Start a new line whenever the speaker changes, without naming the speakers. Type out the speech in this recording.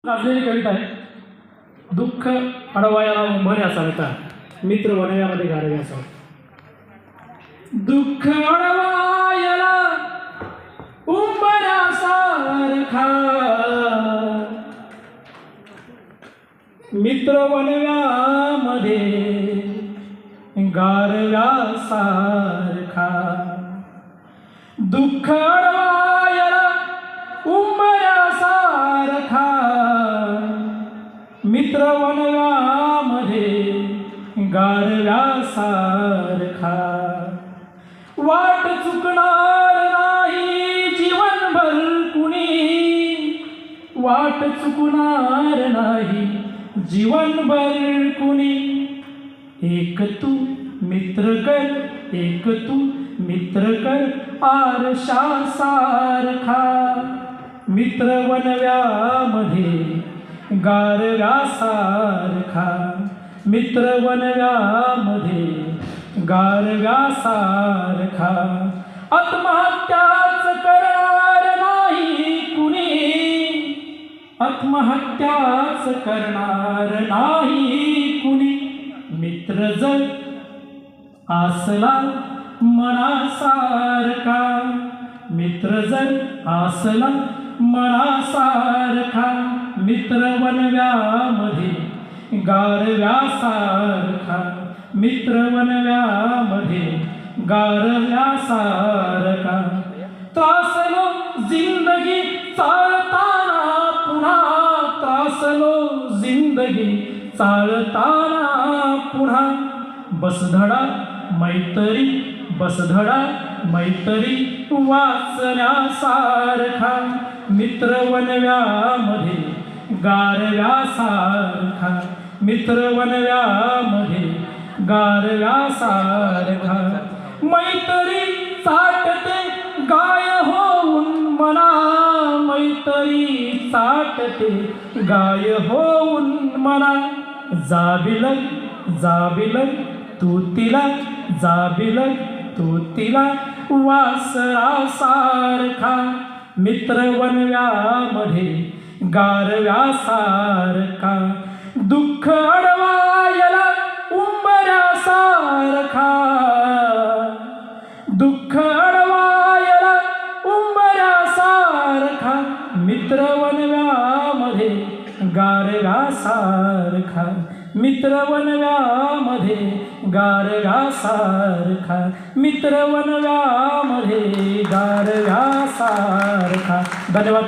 गाजलेली कविता आहे. दुःख अडवायाला उंबऱ्यासारखा मित्र वनव्यामध्ये गारव्यासारखा. दुःख अडवायाला उंबऱ्यासारखा मित्र वनव्यामध्ये गारव्यासारखा. दुःख अडवायाला उंबऱ्यासारखा मित्र वनव्यामध्ये गारव्यासारखा. वाट चुकणार नाही जीवनभर कुणी, वाट चुकणार नाही जीवनभर कुणी. एक तू मित्र कर, एक तू मित्र कर आरशासारखा मित्र वनव्यामध्ये गारव्यासारखा. मित्र वनव्यामध्ये गारव्यासारखा. आत्महत्याच करणार नाही कुणी, आत्महत्याच करणार नाही कुणी. मित्र जर असला मनासारखा, मित्र जर असला मनासारखा मित्र वनव्यामध्ये गारव्यासारखा. मित्र वनव्यामध्ये गारव्यासारखा. त्रासलो जिंदगी चालताना पुन्हा, त्रासलो जिंदगी चालताना पुन्हा. बसधडा मैत्री, बसधडा मैत्री वाचण्यासारखा मित्र वनव्यामध्ये गारव्यासारखा. मित्र वनव्यामध्ये गारव्यासारखा. मैत्री चाटते गाय होऊन मना, मैत्री चाटते गाय होऊन मना. जाबिलग जाबिलग तू तिला, जाबिलग तू तिला वासरासारखा मित्र वनव्यामध्ये गारव्यासारखा. दुःख अडवायाला उंबऱ्यासारखा, दुःख अडवायाला उंबऱ्यासारखा मित्र वनव्यामध्ये गारव्यासारखा. मित्र वनव्यामध्ये गारव्यासारखा. मित्र वनव्यामध्ये गारव्यासारखा. धन्यवाद.